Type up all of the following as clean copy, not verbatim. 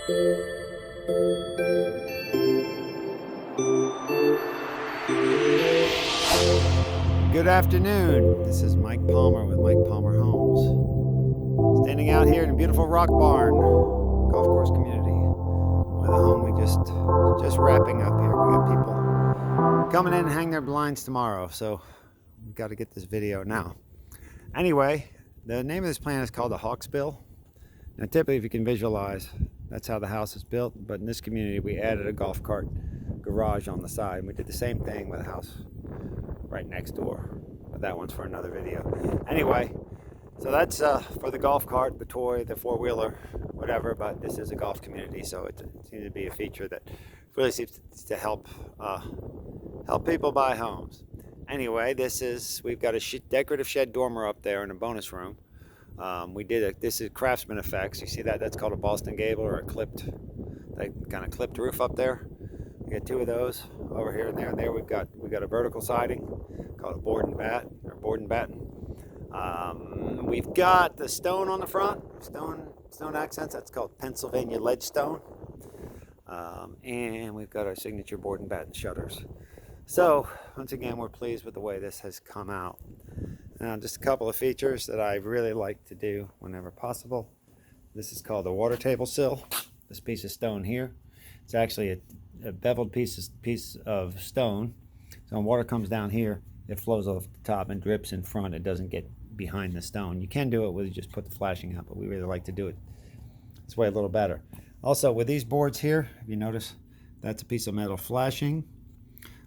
Good afternoon. This is Mike Palmer with Mike Palmer Homes. Standing out here in a beautiful Rock Barn golf course community with a home we just wrapping up here. We got people coming in and hang their blinds tomorrow, so we've got to get this video now. Anyway, the name of this plan is called the Hawksbill. Now typically, if you can visualize, that's how the house is built, but in this community we added a golf cart garage on the side, and we did the same thing with a house right next door, but that one's for another video. Anyway, so that's for the golf cart, the toy, the four-wheeler, whatever, but this is a golf community, so it seems to be a feature that really seems to help people buy homes. Anyway, we've got a decorative shed dormer up there in a bonus room. This is Craftsman effects. You see that? That's called a Boston gable, or that kind of clipped roof up there. We got two of those over here and there. And there we've got a vertical siding called a board and batten. We've got the stone on the front, stone accents. That's called Pennsylvania ledge stone. And we've got our signature board and batten shutters. So once again, we're pleased with the way this has come out. Now, just a couple of features that I really like to do whenever possible. This is called the water table sill. This piece of stone here. It's actually a beveled piece of stone. So when water comes down here, it flows off the top and drips in front. It doesn't get behind the stone. You can do it with just put the flashing out, but we really like to do it this way a little better. Also, with these boards here, if you notice, that's a piece of metal flashing.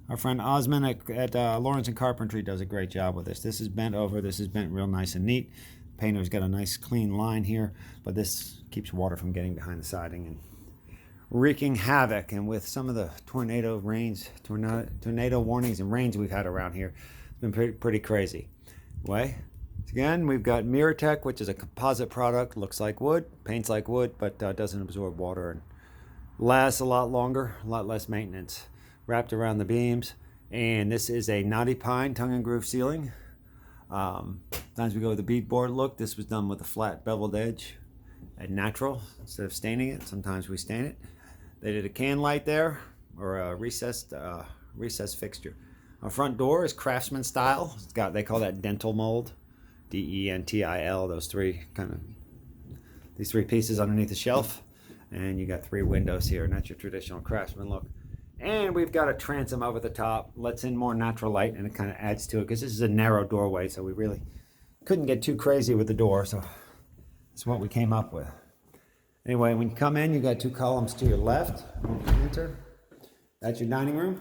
Our friend Osman at Lawrence and Carpentry does a great job with this. This is bent over. This is bent real nice and neat. Painter's got a nice clean line here, but this keeps water from getting behind the siding and wreaking havoc. And with some of the tornado warnings and rains we've had around here, it's been pretty crazy. Anyway, again, we've got MirrorTech, which is a composite product. Looks like wood, paints like wood, but doesn't absorb water and lasts a lot longer, a lot less maintenance. Wrapped around the beams. And this is a knotty pine tongue and groove ceiling. Sometimes we go with the beadboard look. This was done with a flat beveled edge and natural instead of staining it. Sometimes we stain it. They did a can light there, or a recessed fixture. Our front door is Craftsman style. They call that dental mold, DENTIL. These three pieces underneath the shelf, and you got three windows here, and that's your traditional Craftsman look. And we've got a transom over the top, lets in more natural light, and it kind of adds to it because this is a narrow doorway, so we really couldn't get too crazy with the door, so that's what we came up with. Anyway, when you come in, you got two columns to your left when you enter. That's your dining room.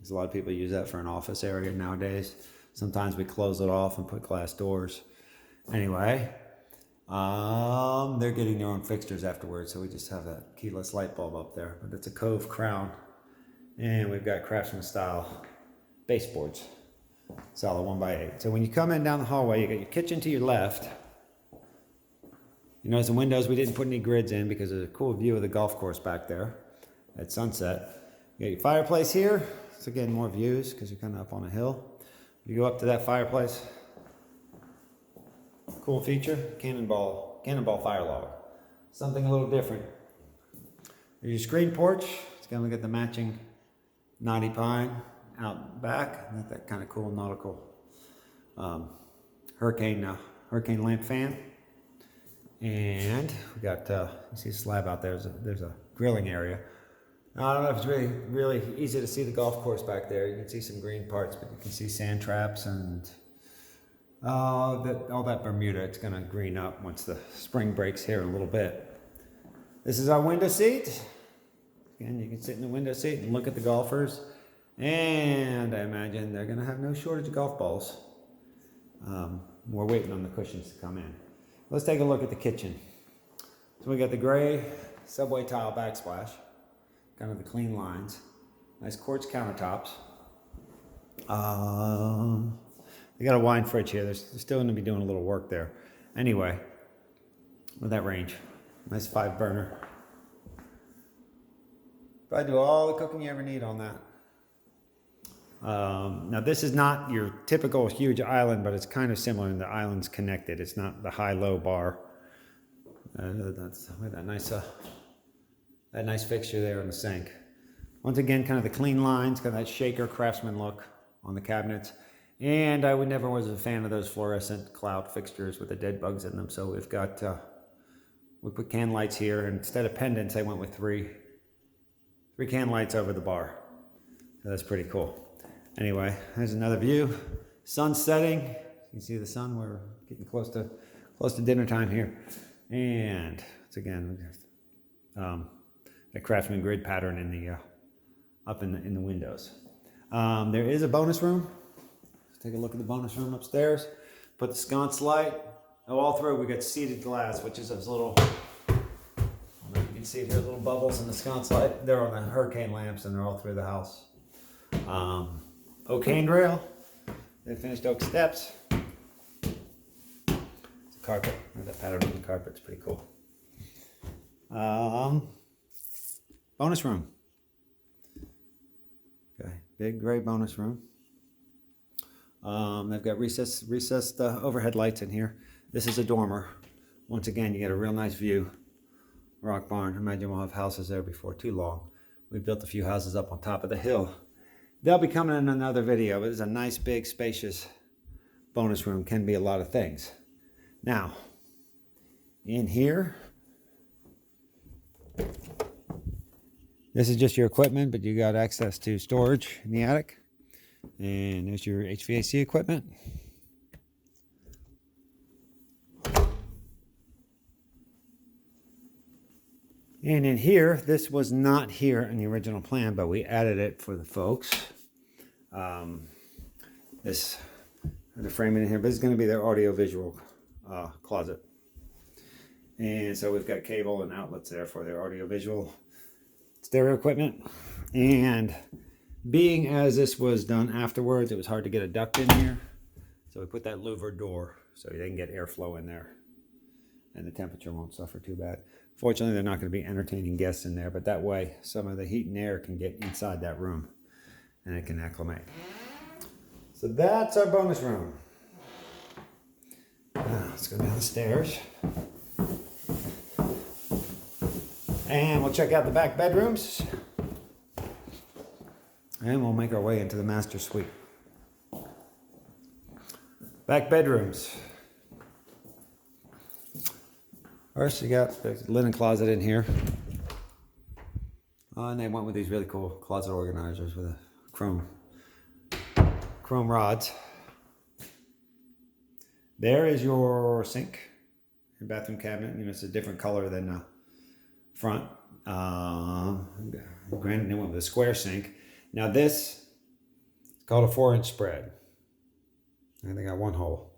There's a lot of people use that for an office area nowadays. Sometimes we close it off and put glass doors. Anyway, they're getting their own fixtures afterwards, so we just have that keyless light bulb up there. But it's a Cove crown, and we've got Craftsman style baseboards, solid 1x8. So when you come in down the hallway, you got your kitchen to your left. You notice the windows, we didn't put any grids in because there's a cool view of the golf course back there at sunset. You got your fireplace here. So again, more views because you're kind of up on a hill. You go up to that fireplace. Cool feature, cannonball fire log. Something a little different. There's your screen porch. It's gonna get the matching knotty pine out back. That kind of cool nautical hurricane lamp fan. And we got you see a slab out there. There's a grilling area. Now, I don't know if it's really easy to see the golf course back there. You can see some green parts, but you can see sand traps and all that Bermuda. It's gonna green up once the spring breaks here in a little bit. This is our window seat. Again, you can sit in the window seat and look at the golfers. And I imagine they're gonna have no shortage of golf balls. We're waiting on the cushions to come in. Let's take a look at the kitchen. So we got the gray subway tile backsplash, kind of the clean lines. Nice quartz countertops. They got a wine fridge here. They're still going to be doing a little work there. Anyway, with that range, nice 5-burner. Probably do all the cooking you ever need on that. Now this is not your typical huge island, but it's kind of similar, and the island's connected. It's not the high-low bar. That's look at that nice fixture there in the sink. Once again, kind of the clean lines, kind of that Shaker Craftsman look on the cabinets. And I never was a fan of those fluorescent cloud fixtures with the dead bugs in them. So we've got, we put can lights here. And instead of pendants, I went with three can lights over the bar. So that's pretty cool. Anyway, there's another view. Sun setting. You can see the sun. We're getting close to dinner time here. And it's again, the Craftsman grid pattern in the up in the windows. There is a bonus room. Let's take a look at the bonus room upstairs. Put the sconce light. Oh, all through we got seated glass, which is those little. You can see there's little bubbles in the sconce light. They're on the hurricane lamps, and they're all through the house. Oak handrail. They finished oak steps. It's a carpet. That pattern on the carpet's pretty cool. Bonus room. Okay, big gray bonus room. They've got recessed overhead lights in here. This is a dormer. Once again, you get a real nice view. Rock barn. Imagine we'll have houses there before too long. We built a few houses up on top of the hill. They'll be coming in another video, but it's a nice, big, spacious bonus room. Can be a lot of things. Now, in here, this is just your equipment, but you got access to storage in the attic. And there's your HVAC equipment. And in here, this was not here in the original plan, but we added it for the folks. The framing in here, but this is going to be their audio-visual closet. And so we've got cable and outlets there for their audio-visual stereo equipment. And being as this was done afterwards, it was hard to get a duct in here. So we put that louvered door so they can get airflow in there. And the temperature won't suffer too bad. Fortunately, they're not going to be entertaining guests in there, but that way some of the heat and air can get inside that room and it can acclimate. So that's our bonus room. Now let's go down the stairs. And we'll check out the back bedrooms. And we'll make our way into the master suite. Back bedrooms. First, you got the linen closet in here. And they went with these really cool closet organizers with a chrome rods. There is your sink, your bathroom cabinet. You know, it's a different color than front. Granted, they went with a square sink. Now this is called a 4-inch spread. And they got one hole.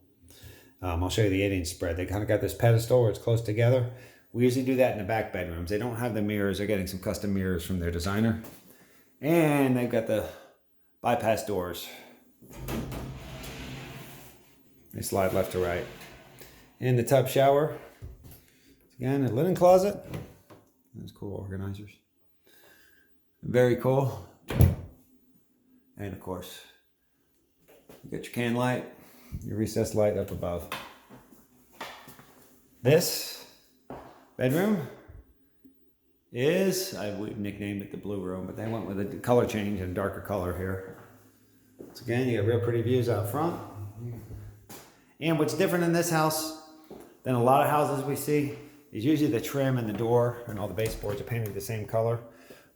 I'll show you the 8-inch spread. They kind of got this pedestal where it's close together. We usually do that in the back bedrooms. They don't have the mirrors. They're getting some custom mirrors from their designer. And they've got the bypass doors. They slide left to right. And the tub shower. Again, a linen closet. Those cool organizers. Very cool. And of course, you got your can light, your recessed light up above. This bedroom is, we nicknamed it the blue room, but they went with a color change and darker color here. So again, you got real pretty views out front. And what's different in this house than a lot of houses we see is usually the trim and the door and all the baseboards are painted the same color.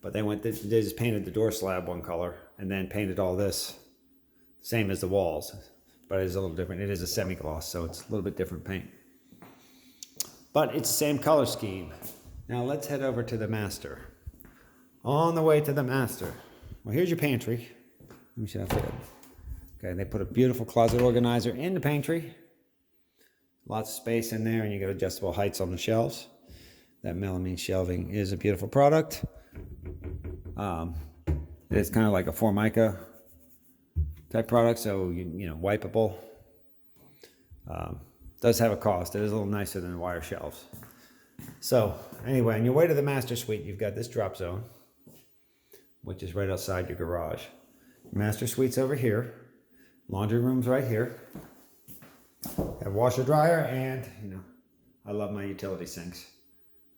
But they just painted the door slab one color and then painted all this same as the walls. But it's a little different. It is a semi-gloss, so it's a little bit different paint. But it's the same color scheme. Now let's head over to the master. On the way to the master. Well, here's your pantry. Let me show you how to fit it. Okay, they put a beautiful closet organizer in the pantry. Lots of space in there, and you got adjustable heights on the shelves. That melamine shelving is a beautiful product. It's kind of like a Formica type product, so you know, wipeable. Does have a cost. It is a little nicer than the wire shelves. So anyway, on your way to the master suite, you've got this drop zone, which is right outside your garage. Master suite's over here. Laundry room's right here. Have washer dryer and, you know, I love my utility sinks.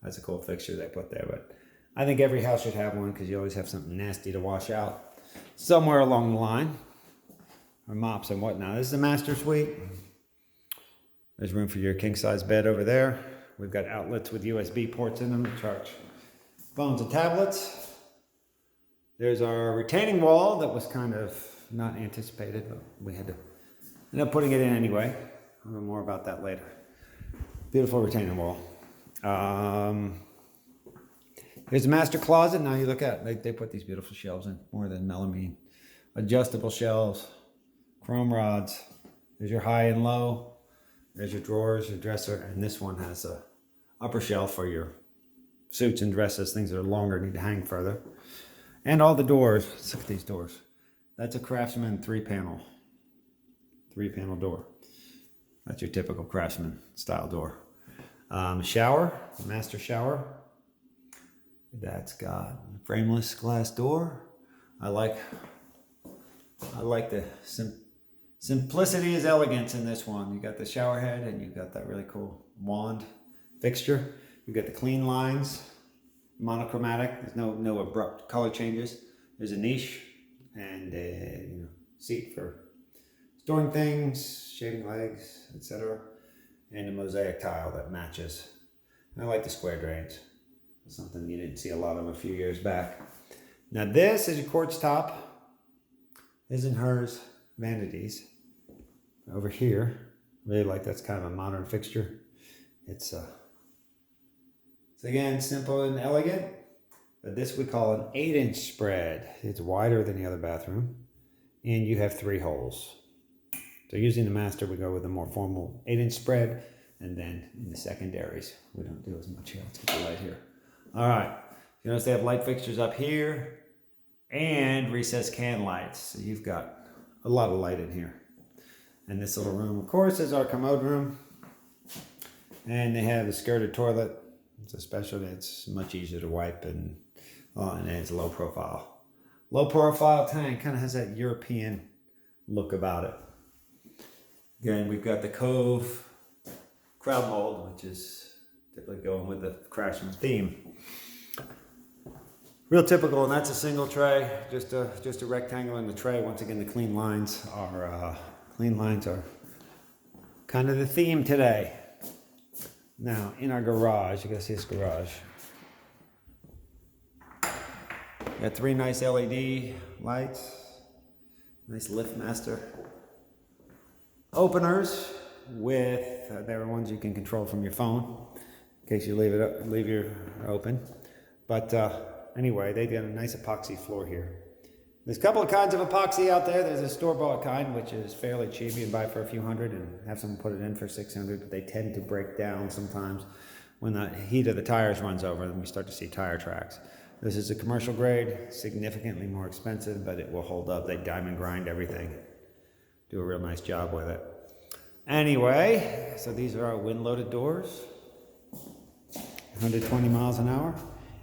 That's a cool fixture they put there, but I think every house should have one because you always have something nasty to wash out somewhere along the line, or mops and whatnot. This is the master suite. There's room for your king-size bed over there. We've got outlets with USB ports in them to charge phones and tablets. There's our retaining wall that was kind of not anticipated, but we had to end up putting it in anyway. I'll know more about that later. Beautiful retaining wall. Here's the master closet. Now you look at it, they put these beautiful shelves in, more than melamine. Adjustable shelves, chrome rods. There's your high and low. There's your drawers, your dresser, and this one has a upper shelf for your suits and dresses, things that are longer, need to hang further. And all the doors. Let's look at these doors. That's a Craftsman three-panel door. That's your typical Craftsman style door. Shower, master shower. That's got a frameless glass door. I like the simplicity is elegance in this one. You got the shower head and you got that really cool wand fixture. You got the clean lines, monochromatic. There's no abrupt color changes. There's a niche and a seat for storing things, shaving legs, etc. And a mosaic tile that matches. And I like the square drains. It's something you didn't see a lot of a few years back. Now this is your quartz top. His and hers vanities. Over here, really like that's kind of a modern fixture. It's again simple and elegant. But this we call an 8-inch spread. It's wider than the other bathroom. And you have 3 holes. So using the master, we go with a more formal 8-inch spread. And then in the secondaries, we don't do as much here. Let's get the light here. All right. You notice they have light fixtures up here and recessed can lights. So you've got a lot of light in here. And this little room, of course, is our commode room. And they have the skirted toilet. It's a special, it's much easier to wipe and it's low profile. Low profile tank, kind of has that European look about it. Again, we've got the Cove crowd mold, which is typically going with the Craftsman theme. Real typical, and that's a single tray, just a rectangle in the tray. Once again, the clean lines are kind of the theme today. Now, in our garage, you gotta see this garage. Got 3 nice LED lights, nice LiftMaster openers with there are ones you can control from your phone in case you leave your open. But anyway, they got a nice epoxy floor here. There's a couple of kinds of epoxy out there. There's a store-bought kind, which is fairly cheap. You can buy for a few hundred and have someone put it in for $600, but they tend to break down sometimes when the heat of the tires runs over, then we start to see tire tracks. This is a commercial grade, significantly more expensive, but it will hold up. They diamond grind everything. Do a real nice job with it. Anyway, so these are our wind-loaded doors. 120 miles an hour.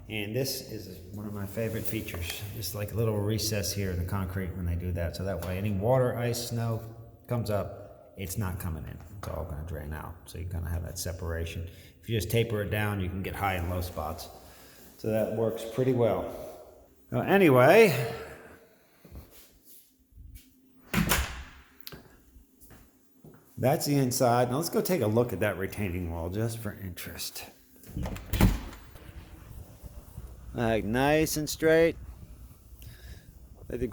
And this is one of my favorite features. Just like a little recess here in the concrete when they do that. So that way any water, ice, snow comes up, it's not coming in. It's all going to drain out. So you kind of have that separation. If you just taper it down, you can get high and low spots. So that works pretty well. Well, anyway, that's the inside. Now let's go take a look at that retaining wall just for interest. Like nice and straight. They did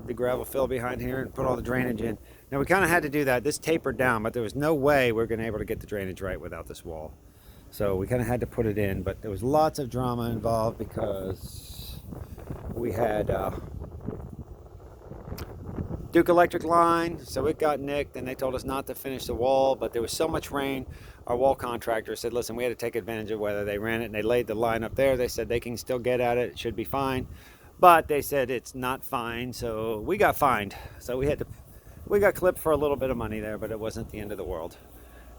the gravel fill behind here and put all the drainage in. Now we kind of had to do that. This tapered down, but there was no way we were going to be able to get the drainage right without this wall. So we kind of had to put it in, but there was lots of drama involved because we had Duke Electric line, so it got nicked, and they told us not to finish the wall, but there was so much rain. Our wall contractor said, listen, we had to take advantage of weather. They ran it and they laid the line up there. They said they can still get at it. It should be fine. But they said it's not fine, so we got fined. So we got clipped for a little bit of money there, but it wasn't the end of the world.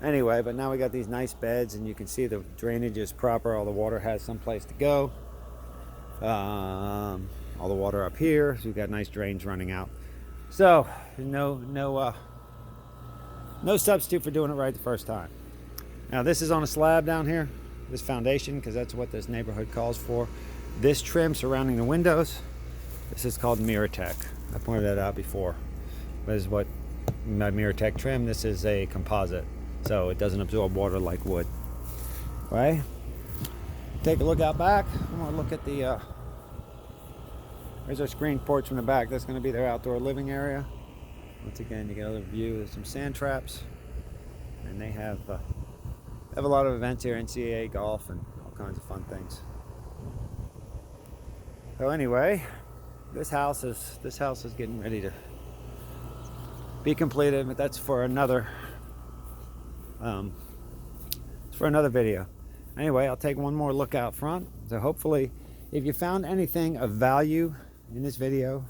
Anyway, but now we got these nice beds, and you can see the drainage is proper. All the water has some place to go. All the water up here, so we've got nice drains running out. So no substitute for doing it right the first time. Now this is on a slab down here, this foundation, because that's what this neighborhood calls for. This trim surrounding the windows, this is called MirrorTech. I pointed that out before. This is what my MirrorTech trim. This is a composite, so it doesn't absorb water like wood. Right? Take a look out back. I'm gonna look at the. There's our screened porch from the back. That's going to be their outdoor living area. Once again, you get a little view of some sand traps, and they have a lot of events here, NCAA golf and all kinds of fun things. So anyway, this house is getting ready to be completed, but that's for another video. Anyway, I'll take one more look out front. So hopefully, if you found anything of value in this video,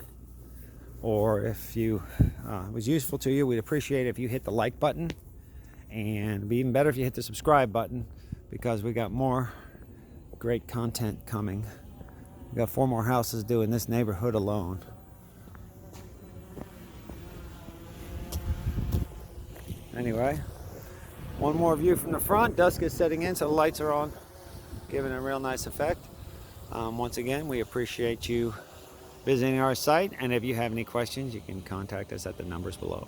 or if you it was useful to you, we'd appreciate it if you hit the like button, and it'd be even better if you hit the subscribe button, because we got more great content coming. We got 4 more houses due in this neighborhood alone. Anyway, one more view from the front. Dusk is setting in, so the lights are on, giving a real nice effect. Once again, we appreciate you visiting our site, and if you have any questions, you can contact us at the numbers below.